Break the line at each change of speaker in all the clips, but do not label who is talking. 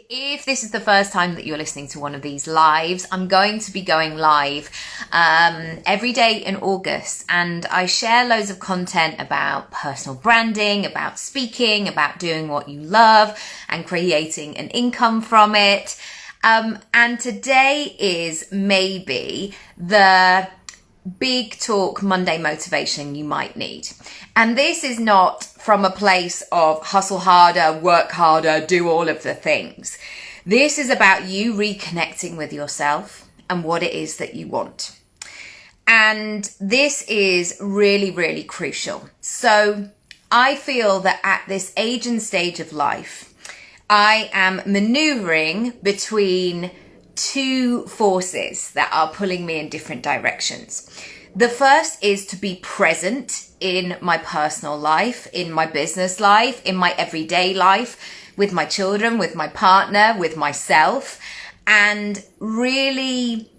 If this is the first time that you're listening to one of these lives, I'm going to be going live every day in August, and I share loads of content about personal branding, about speaking, about doing what you love and creating an income from it. And today is maybe the big talk Monday motivation you might need. And this is not from a place of hustle harder, work harder, do all of the things. This is about you reconnecting with yourself and what it is that you want. And this is really, really crucial. So I feel that at this age and stage of life, I am maneuvering between two forces that are pulling me in different directions. The first is to be present in my personal life, in my business life, in my everyday life, with my children, with my partner, with myself, and really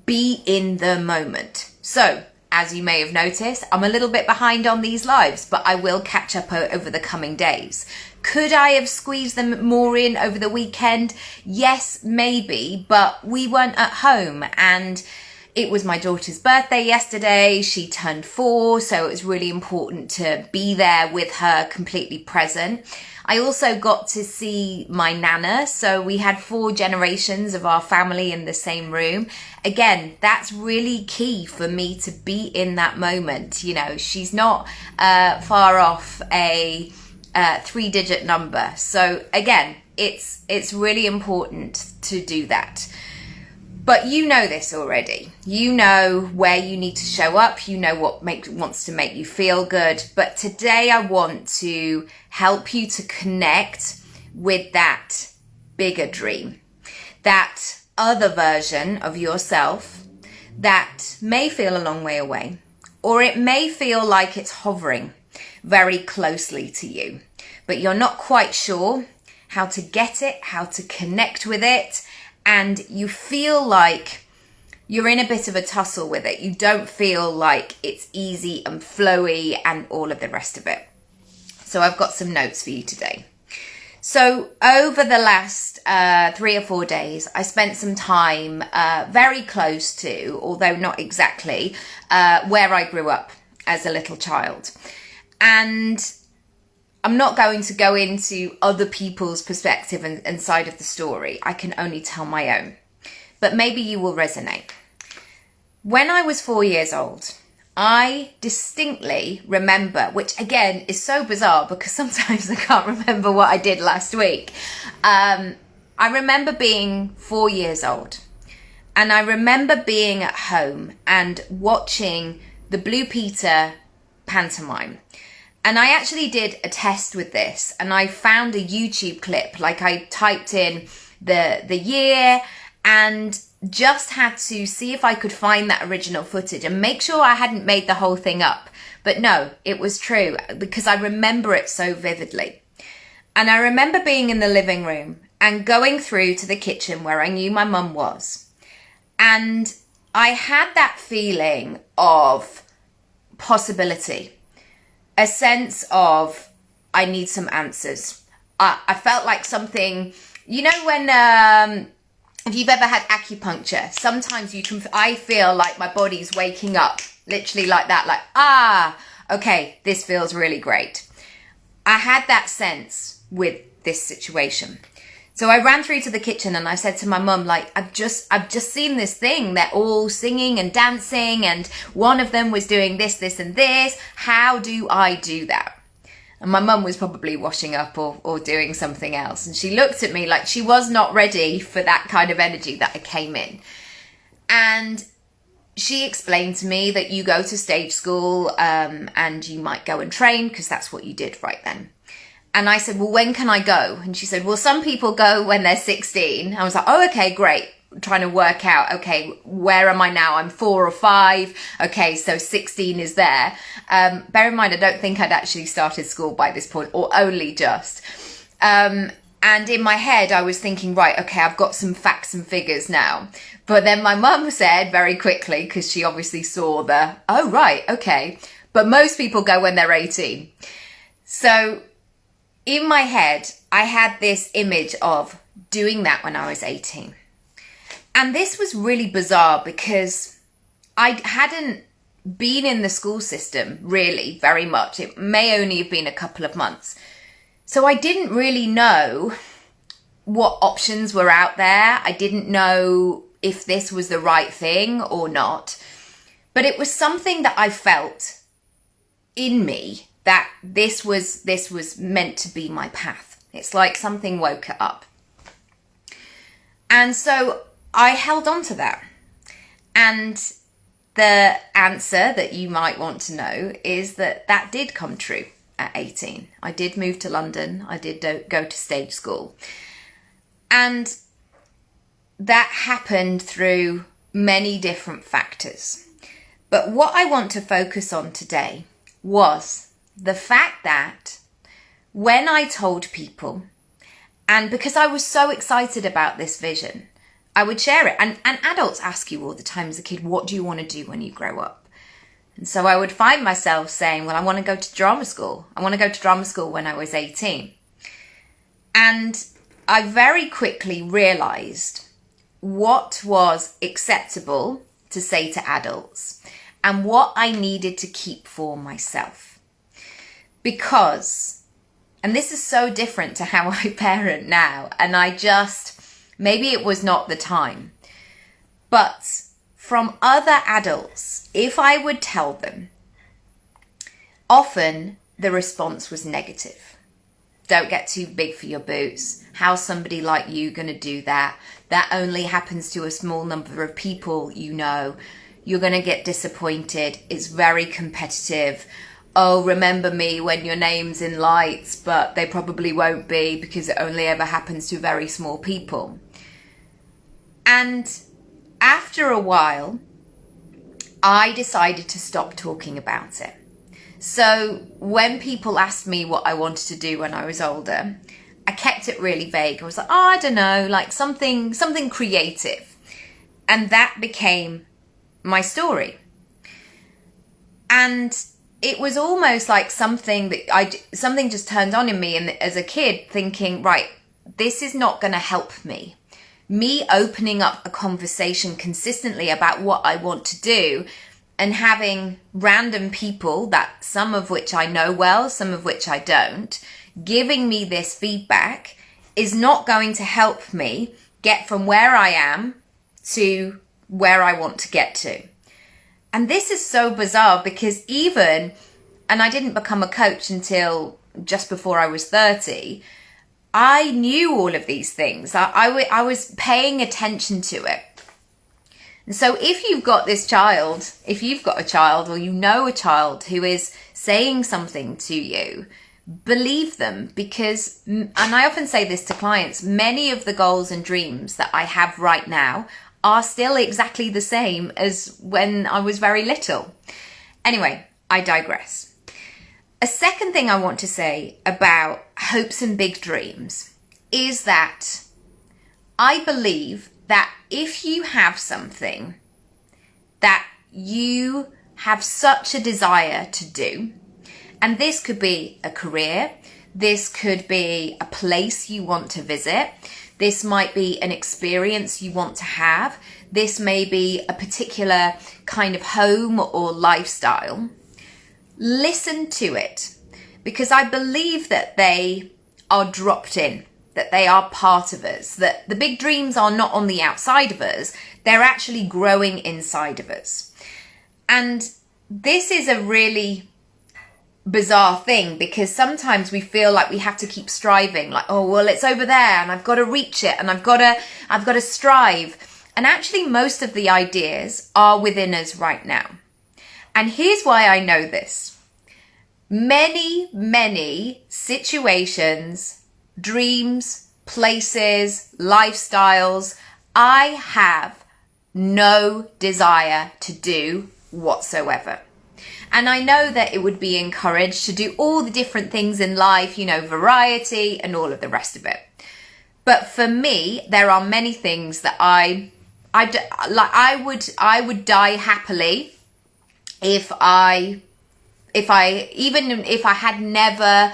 be in the moment. So, as you may have noticed, I'm a little bit behind on these lives, but I will catch up over the coming days. Could I have squeezed them more in over the weekend? Yes, maybe, but we weren't at home, and it was my daughter's birthday yesterday. She turned 4, so it was really important to be there with her, completely present. I also got to see my nana, so we had 4 generations of our family in the same room. Again, that's really key for me to be in that moment. You know, she's not far off a 3-digit number. So again, it's really important to do that. But you know this already. You know where you need to show up. You know what wants to make you feel good. But today I want to help you to connect with that bigger dream, that other version of yourself that may feel a long way away, or it may feel like it's hovering very closely to you, but you're not quite sure how to get it, how to connect with it, and you feel like you're in a bit of a tussle with it. You don't feel like it's easy and flowy and all of the rest of it. So I've got some notes for you today. So over the last 3 or 4 days, I spent some time very close to, although not exactly, where I grew up as a little child. And I'm not going to go into other people's perspective and side of the story. I can only tell my own. But maybe you will resonate. When I was 4 years old, I distinctly remember, which again is so bizarre because sometimes I can't remember what I did last week. I remember being 4 years old, and I remember being at home and watching the Blue Peter pantomime. And I actually did a test with this, and I found a YouTube clip. Like, I typed in the year and just had to see if I could find that original footage and make sure I hadn't made the whole thing up. But no, it was true because I remember it so vividly. And I remember being in the living room and going through to the kitchen where I knew my mum was. And I had that feeling of possibility. A sense of, I need some answers. I felt like something, you know, when, if you've ever had acupuncture, sometimes I feel like my body's waking up, literally like that, like, okay, this feels really great. I had that sense with this situation. So I ran through to the kitchen and I said to my mum, like, I've just seen this thing. They're all singing and dancing, and one of them was doing this, this, and this. How do I do that? And my mum was probably washing up or doing something else. And she looked at me like she was not ready for that kind of energy that I came in. And she explained to me that you go to stage school and you might go and train because that's what you did right then. And I said, well, when can I go? And she said, well, some people go when they're 16. I was like, oh, okay, great. I'm trying to work out, okay, where am I now? I'm 4 or 5. Okay, so 16 is there. Bear in mind, I don't think I'd actually started school by this point, or only just. And in my head, I was thinking, right, okay, I've got some facts and figures now. But then my mum said very quickly, because she obviously saw oh, right, okay. But most people go when they're 18. So in my head, I had this image of doing that when I was 18. And this was really bizarre because I hadn't been in the school system really very much. It may only have been a couple of months. So I didn't really know what options were out there. I didn't know if this was the right thing or not. But it was something that I felt in me that this was meant to be my path. It's like something woke it up. And so I held on to that. And the answer that you might want to know is that that did come true at 18. I did move to London. I did go to stage school. And that happened through many different factors. But what I want to focus on today was the fact that when I told people, and because I was so excited about this vision, I would share it. And adults ask you all the time as a kid, what do you want to do when you grow up? And so I would find myself saying, well, I want to go to drama school. I want to go to drama school when I was 18. And I very quickly realized what was acceptable to say to adults and what I needed to keep for myself. Because, and this is so different to how I parent now, and maybe it was not the time, but from other adults, if I would tell them, often the response was negative. Don't get too big for your boots. How's somebody like you going to do that? That only happens to a small number of people, you know. You're going to get disappointed. It's very competitive. Oh, remember me when your name's in lights, but they probably won't be because it only ever happens to very small people. And after a while, I decided to stop talking about it. So when people asked me what I wanted to do when I was older, I kept it really vague. I was like, oh, I don't know, like something creative. And that became my story. And it was almost like something just turned on in me, and as a kid thinking, right, this is not going to help me. Me opening up a conversation consistently about what I want to do and having random people, that some of which I know well, some of which I don't, giving me this feedback is not going to help me get from where I am to where I want to get to. And this is so bizarre because and I didn't become a coach until just before I was 30, I knew all of these things. I was paying attention to it. And so if you've got a child or you know a child who is saying something to you, believe them, because, and I often say this to clients, many of the goals and dreams that I have right now are still exactly the same as when I was very little. Anyway, I digress. A second thing I want to say about hopes and big dreams is that I believe that if you have something that you have such a desire to do, and this could be a career, this could be a place you want to visit, this might be an experience you want to have, this may be a particular kind of home or lifestyle, listen to it, because I believe that they are dropped in, that they are part of us, that the big dreams are not on the outside of us, they're actually growing inside of us. And this is a really bizarre thing, because sometimes we feel like we have to keep striving, like, oh, well, it's over there and I've got to reach it and I've got to strive. And actually most of the ideas are within us right now. And here's why I know this. Many situations, dreams, places, lifestyles, I have no desire to do whatsoever. And I know that it would be encouraged to do all the different things in life, variety and all of the rest of it. But for me, there are many things that I would die happily if I had never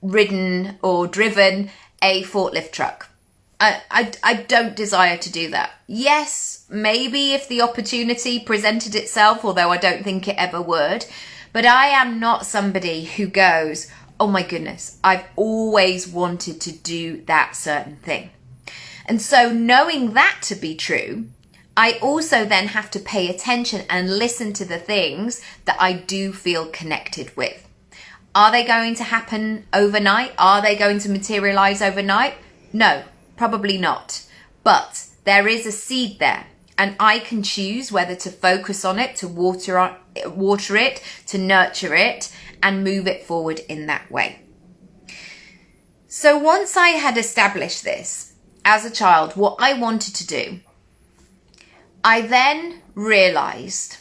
ridden or driven a forklift truck. I don't desire to do that. Yes, maybe if the opportunity presented itself, although I don't think it ever would, but I am not somebody who goes, oh my goodness, I've always wanted to do that certain thing. And so knowing that to be true, I also then have to pay attention and listen to the things that I do feel connected with. Are they going to happen overnight? Are they going to materialize overnight? No, probably not. But there is a seed there, and I can choose whether to focus on it, to water it, to nurture it, and move it forward in that way. So once I had established this as a child, what I wanted to do, I then realized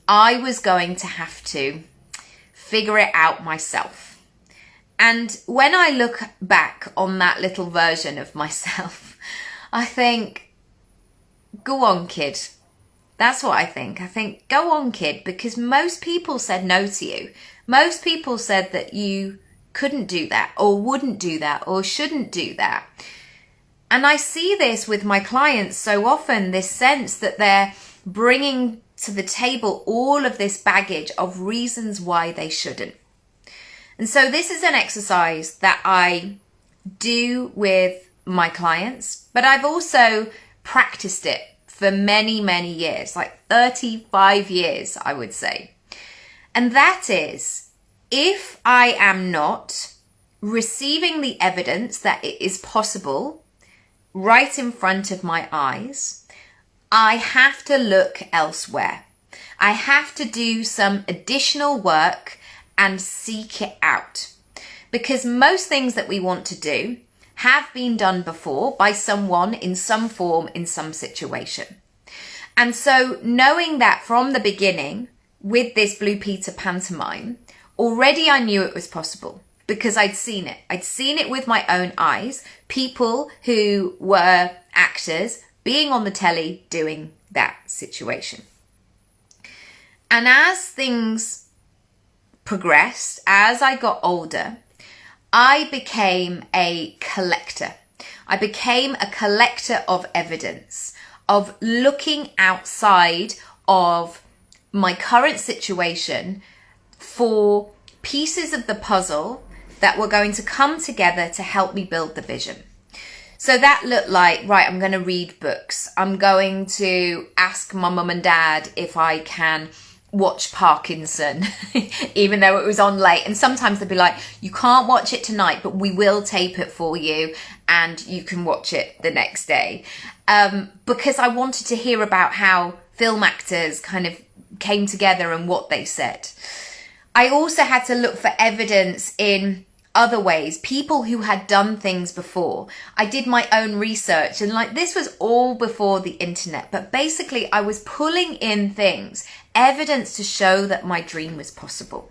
I was going to have to figure it out myself. And when I look back on that little version of myself, I think, go on, kid. That's what I think. I think, go on, kid, because most people said no to you. Most people said that you couldn't do that, or wouldn't do that, or shouldn't do that. And I see this with my clients so often, this sense that they're bringing to the table all of this baggage of reasons why they shouldn't. And so this is an exercise that I do with my clients, but I've also practiced it for many, many years, like 35 years, I would say. And that is, if I am not receiving the evidence that it is possible right in front of my eyes, I have to look elsewhere. I have to do some additional work and seek it out. Because most things that we want to do have been done before by someone in some form, in some situation. And so knowing that from the beginning with this Blue Peter pantomime, already I knew it was possible. Because I'd seen it. I'd seen it with my own eyes. People who were actors being on the telly doing that situation. And as things progressed, as I got older, I became a collector. I became a collector of evidence, of looking outside of my current situation for pieces of the puzzle that were going to come together to help me build the vision. So that looked like, right, I'm going to read books. I'm going to ask my mum and dad if I can watch Parkinson, even though it was on late. And sometimes they'd be like, you can't watch it tonight, but we will tape it for you and you can watch it the next day. Because I wanted to hear about how film actors kind of came together and what they said. I also had to look for evidence in other ways, people who had done things before. I did my own research, and like this was all before the internet, but basically I was pulling in things, evidence to show that my dream was possible.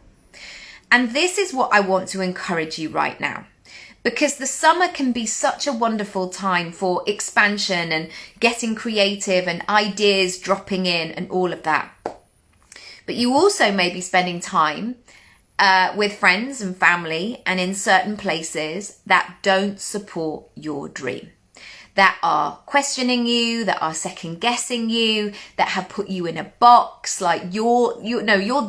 And this is what I want to encourage you right now, because the summer can be such a wonderful time for expansion and getting creative and ideas dropping in and all of that. But you also may be spending time with friends and family and in certain places that don't support your dream, that are questioning you, that are second guessing you, that have put you in a box like you're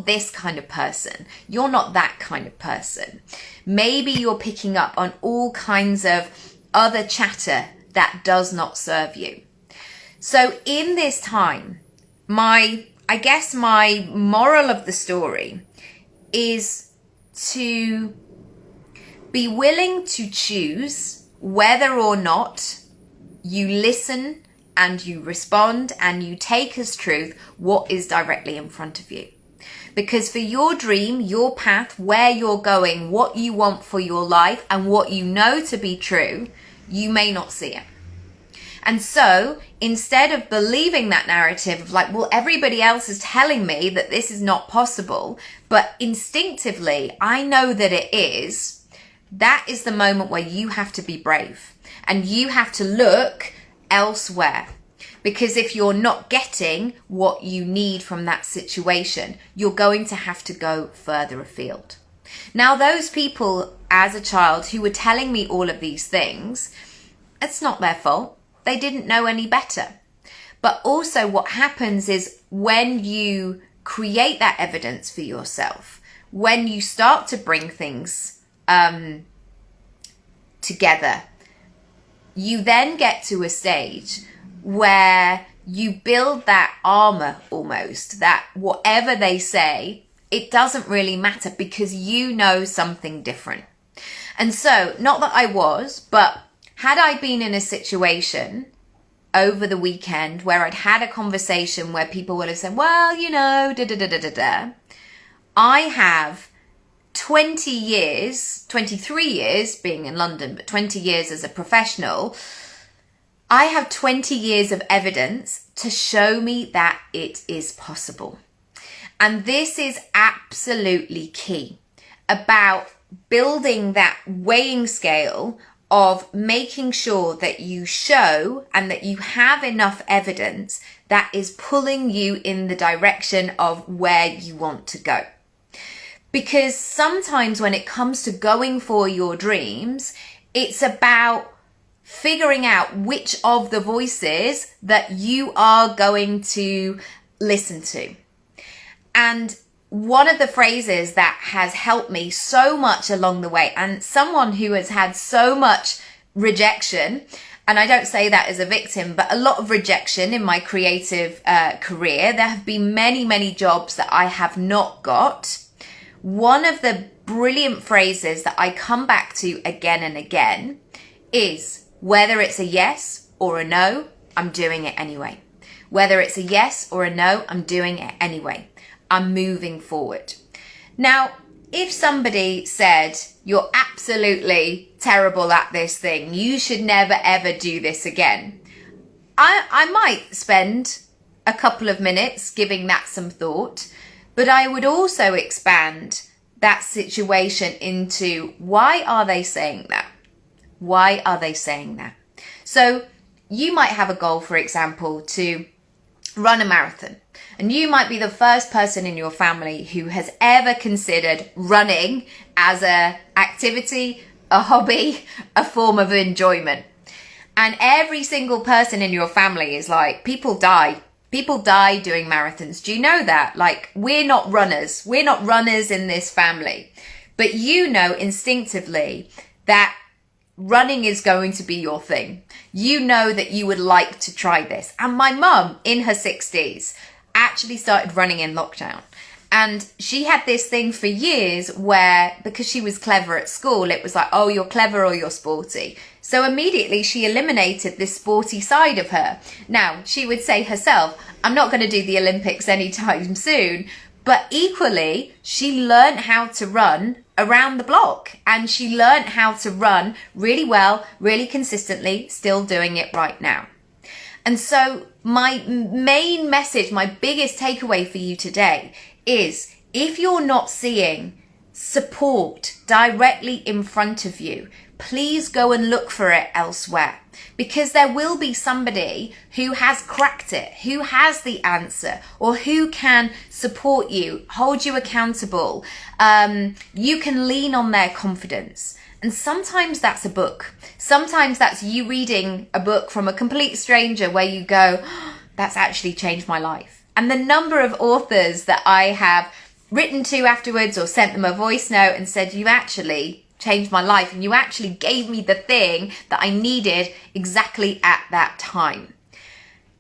this kind of person. You're not that kind of person. Maybe you're picking up on all kinds of other chatter that does not serve you. So in this time, my moral of the story is to be willing to choose whether or not you listen and you respond and you take as truth what is directly in front of you. Because for your dream, your path, where you're going, what you want for your life and what you know to be true, you may not see it. And so instead of believing that narrative of like, well, everybody else is telling me that this is not possible, but instinctively I know that it is, that is the moment where you have to be brave and you have to look elsewhere. Because if you're not getting what you need from that situation, you're going to have to go further afield. Now, those people as a child who were telling me all of these things, It's not their fault. They didn't know any better. But also what happens is when you create that evidence for yourself, when you start to bring things together, you then get to a stage where you build that armor almost, that whatever they say, it doesn't really matter because you know something different. And so, not that I was, but had I been in a situation over the weekend where I'd had a conversation where people would have said, well, you know, I have 20 years, 23 years being in London, but 20 years as a professional. I have 20 years of evidence to show me that it is possible. And this is absolutely key about building that weighing scale of making sure that you show and that you have enough evidence that is pulling you in the direction of where you want to go. Because sometimes when it comes to going for your dreams, it's about figuring out which of the voices that you are going to listen to. And one of the phrases that has helped me so much along the way, and someone who has had so much rejection, and I don't say that as a victim, but a lot of rejection in my creative career. There have been many, many jobs that I have not got. One of the brilliant phrases that I come back to again and again is, whether it's a yes or a no, I'm doing it anyway. Whether it's a yes or a no, I'm doing it anyway. I'm moving forward. Now, if somebody said, you're absolutely terrible at this thing, you should never ever do this again, I might spend a couple of minutes giving that some thought, but I would also expand that situation into, why are they saying that? Why are they saying that? So you might have a goal, for example, to run a marathon. And you might be the first person in your family who has ever considered running as an activity, a hobby, a form of enjoyment. And every single person in your family is like, people die. People die doing marathons. Do you know that? Like, we're not runners. We're not runners in this family. But you know instinctively that running is going to be your thing. You know that you would like to try this. And my mum, in her 60s, actually started running in lockdown. And she had this thing for years where, because she was clever at school, it was like, oh, you're clever or you're sporty. So immediately she eliminated this sporty side of her. Now, she would say herself, I'm not going to do the Olympics anytime soon. But equally, she learned how to run around the block, and she learned how to run really well, really consistently, still doing it right now. And so my main message, my biggest takeaway for you today is, if you're not seeing support directly in front of you, please go and look for it elsewhere, because there will be somebody who has cracked it, who has the answer, or who can support you, hold you accountable. You can lean on their confidence. And sometimes that's a book. Sometimes that's you reading a book from a complete stranger where you go, oh, that's actually changed my life. And the number of authors that I have written to afterwards or sent them a voice note and said, you actually changed my life and you actually gave me the thing that I needed exactly at that time.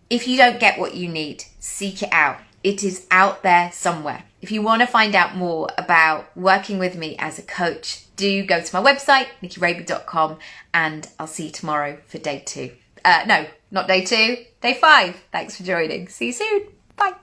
If you don't get what you need, seek it out. It is out there somewhere. If you want to find out more about working with me as a coach, do go to my website, nickyraby.com, and I'll see you tomorrow for day 2. No, not day 2, day 5. Thanks for joining. See you soon. Bye.